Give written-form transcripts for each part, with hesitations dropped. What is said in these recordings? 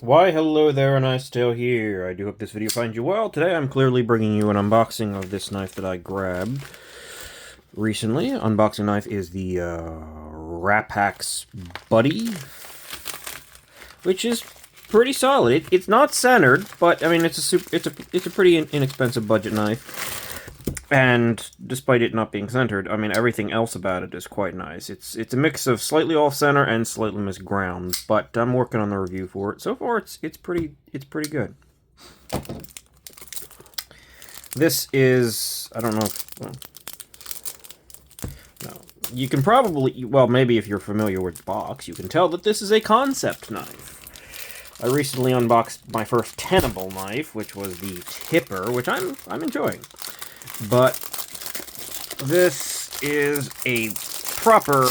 Why, hello there, and I still here. I do hope this video finds you well. Today I'm clearly bringing you an unboxing of this knife that I grabbed recently. Unboxing knife is the Rapax Buddy, which is pretty solid. It's not centered, but I mean it's a pretty inexpensive budget knife. And despite it not being centered, I mean everything else about it is quite nice. It's a mix of slightly off center and slightly misground, but I'm working on the review for it. So far, it's pretty good. This is, I don't know if, well, no, you can probably, well, maybe if you're familiar with the box, you can tell that this is a Kansept knife. I recently unboxed my first tenable knife, which was the Tipper, which I'm enjoying. But this is a proper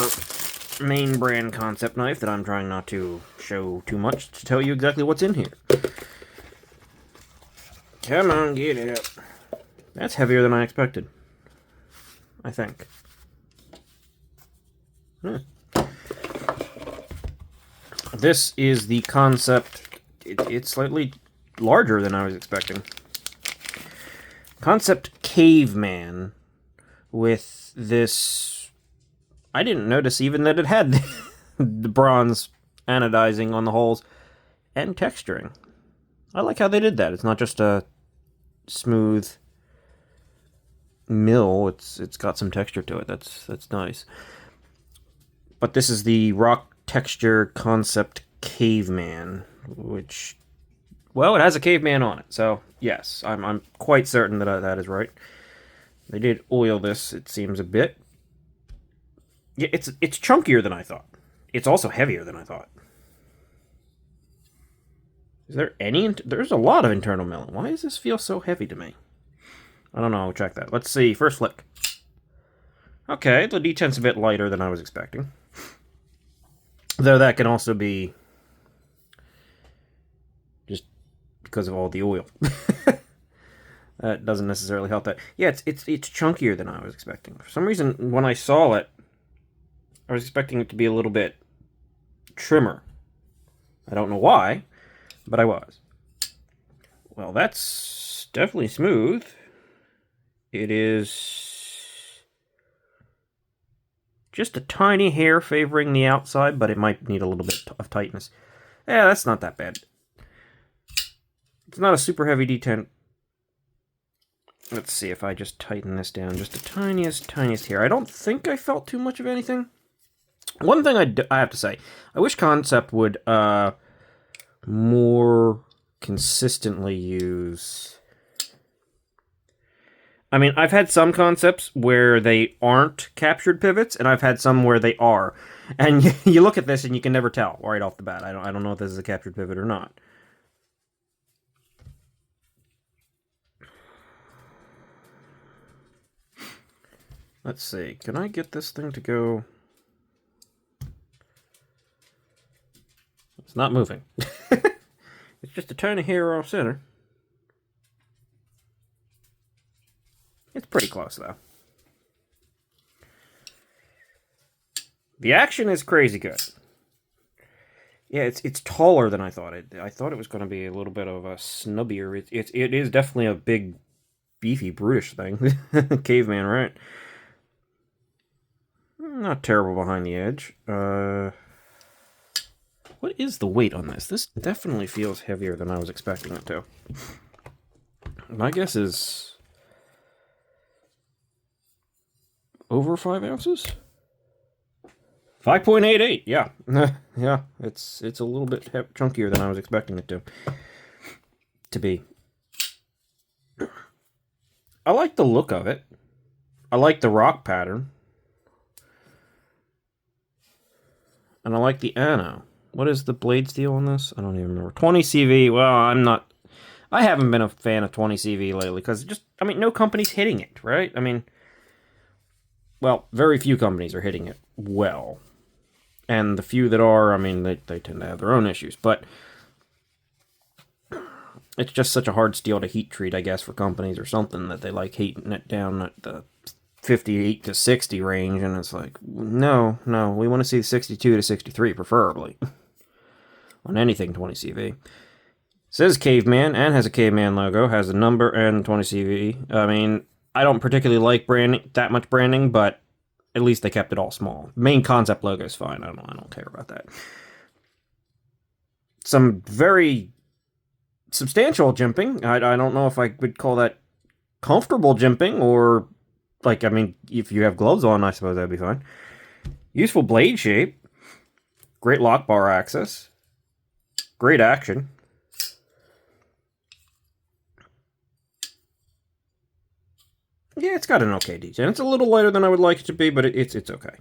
main brand Kansept knife that I'm trying not to show too much to tell you exactly what's in here. Come on, get it up. That's heavier than I expected, I think. This is the Kansept. It's slightly larger than I was expecting. Kansept Caveman with this. I didn't notice even that it had the bronze anodizing on the holes and texturing. I like how they did that. It's not just a smooth mill. It's got some texture to it. That's nice. But this is the rock texture Kansept Caveman, which, well, it has a caveman on it, so yes, I'm quite certain that that is right. They did oil this, it seems, a bit. Yeah, it's chunkier than I thought. It's also heavier than I thought. Is there any? There's a lot of internal milling. Why does this feel so heavy to me? I don't know. I'll check that. Let's see. First flick. Okay, the detent's a bit lighter than I was expecting. Though that can also be just because of all the oil. That doesn't necessarily help that. Yeah, it's chunkier than I was expecting. For some reason, when I saw it, I was expecting it to be a little bit trimmer. I don't know why, but I was. Well, that's definitely smooth. It is just a tiny hair favoring the outside, but it might need a little bit of tightness. Yeah, that's not that bad. It's not a super heavy detent. Let's see if I just tighten this down just the tiniest hair. I don't think I felt too much of anything. One thing I have to say, I wish Kansept would more consistently use. I mean, I've had some Kansepts where they aren't captured pivots, and I've had some where they are. And you look at this and you can never tell right off the bat. I don't know if this is a captured pivot or not. Let's see. Can I get this thing to go? It's not moving. It's just a tiny hair off center. It's pretty close, though. The action is crazy good. Yeah, it's taller than I thought. I thought it was going to be a little bit of a snubbier. It is definitely a big, beefy, brutish thing. Caveman, right? Not terrible behind the edge. What is the weight on this? This definitely feels heavier than I was expecting it to. My guess is over 5 ounces? 5.88, yeah. Yeah, it's a little bit chunkier than I was expecting it to be. I like the look of it. I like the rock pattern. And I like the ano. What is the blade steel on this? I don't even remember. 20 CV. Well, I haven't been a fan of 20 CV lately because no company's hitting it, right? I mean, well, very few companies are hitting it well. And the few that are, I mean, they tend to have their own issues. But it's just such a hard steel to heat treat, I guess, for companies or something that they like heating it down at the 58 to 60 range, and it's like, no, we want to see 62 to 63 preferably. on anything 20CV. Says Caveman and has a Caveman logo, has a number and 20CV. I mean, I don't particularly like that much branding, but at least they kept it all small. Main Kansept logo is fine. I don't care about that. Some very substantial jimping. I don't know if I would call that comfortable jimping or, like, I mean, if you have gloves on, I suppose that'd be fine. Useful blade shape. Great lock bar access. Great action. Yeah, it's got an okay detail. It's a little lighter than I would like it to be, but it's okay.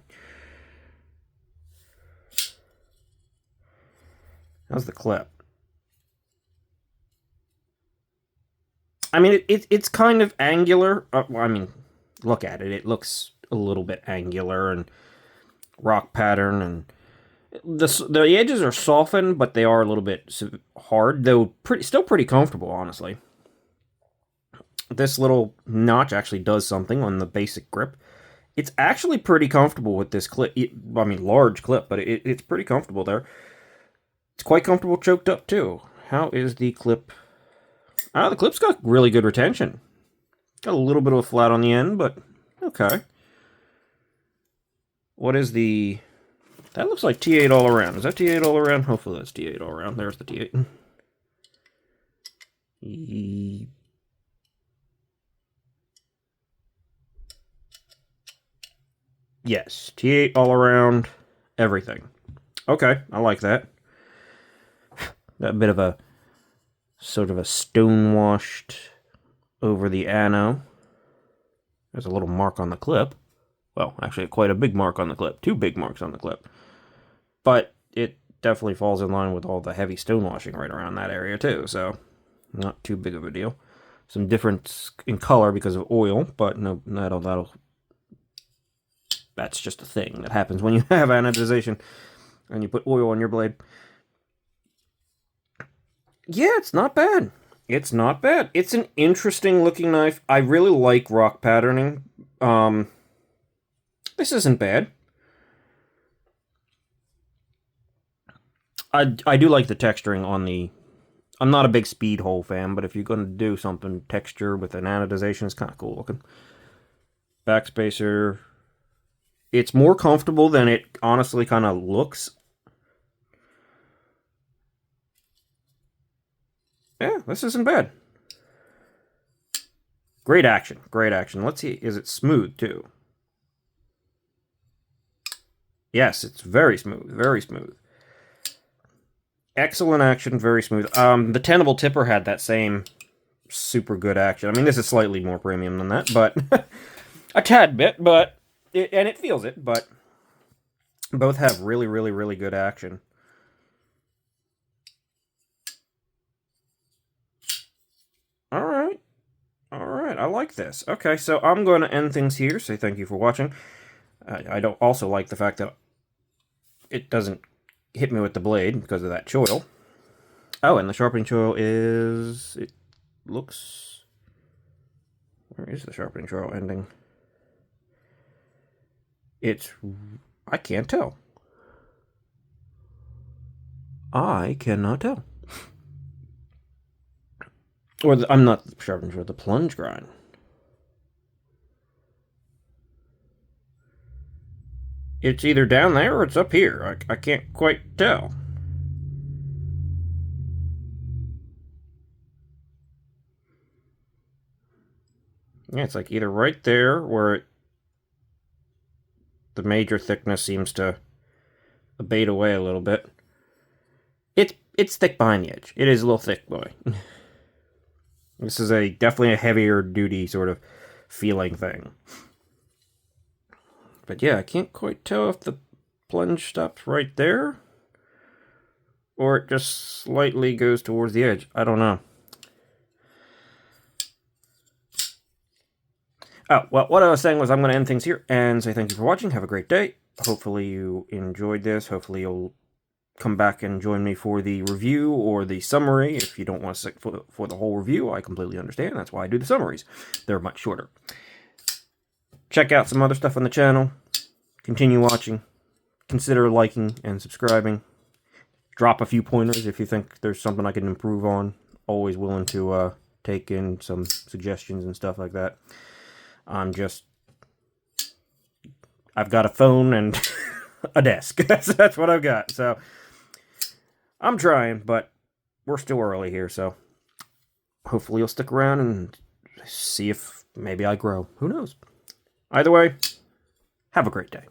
How's the clip? I mean, it's kind of angular. Well, I mean, look at it. It looks a little bit angular and rock pattern, and the edges are softened, but they are a little bit hard, though still pretty comfortable, honestly. This little notch actually does something on the basic grip. It's actually pretty comfortable with this clip. I mean, large clip, but it's pretty comfortable there. It's quite comfortable choked up, too. How is the clip? The clip's got really good retention. Got a little bit of a flat on the end, but okay. What is the... That looks like T8 all around. Is that T8 all around? Hopefully that's T8 all around. There's the T8. Yes, T8 all around, everything. Okay, I like that. Got a bit of a sort of a stone-washed over the ano. There's a little mark on the clip. Well, actually quite a big mark on the clip. 2 big marks on the clip. But it definitely falls in line with all the heavy stonewashing right around that area too, so not too big of a deal. Some difference in color because of oil, but no, that's just a thing that happens when you have anodization and you put oil on your blade. Yeah, it's not bad. It's not bad. It's an interesting looking knife. I really like rock patterning. This isn't bad. I do like the texturing on the... I'm not a big speed hole fan, but if you're going to do something texture with an anodization, it's kind of cool looking. Backspacer. It's more comfortable than it honestly kind of looks. Yeah, this isn't bad. Great action. Great action. Let's see. Is it smooth, too? Yes, it's very smooth. Very smooth. Excellent action. Very smooth. The Tenable Tipper had that same super good action. I mean, this is slightly more premium than that, but... a tad bit, but... and it feels it, but... both have really, really, really good action. Alright. Alright, I like this. Okay, so I'm going to end things here. Say thank you for watching. I don't also like the fact that it doesn't hit me with the blade because of that choil. Oh, and the sharpening choil is... it looks... where is the sharpening choil ending? It's... I can't tell. I cannot tell. Or I'm not sharpening choil, the plunge grind. It's either down there or it's up here. I can't quite tell. Yeah, it's like either right there where the major thickness seems to abate away a little bit. It's thick behind the edge. It is a little thick, boy. This is definitely a heavier duty sort of feeling thing. But yeah, I can't quite tell if the plunge stops right there or it just slightly goes towards the edge. I don't know. Oh, well, what I was saying was I'm going to end things here and say thank you for watching. Have a great day. Hopefully you enjoyed this. Hopefully you'll come back and join me for the review or the summary. If you don't want to stick for the whole review, I completely understand. That's why I do the summaries. They're much shorter. Check out some other stuff on the channel. Continue watching. Consider liking and subscribing. drop a few pointers if you think there's something I can improve on. Always willing to take in some suggestions and stuff like that. I've got a phone and a desk. That's what I've got. So I'm trying, but we're still early here, so hopefully you'll stick around and see if maybe I grow. Who knows? Either way, have a great day.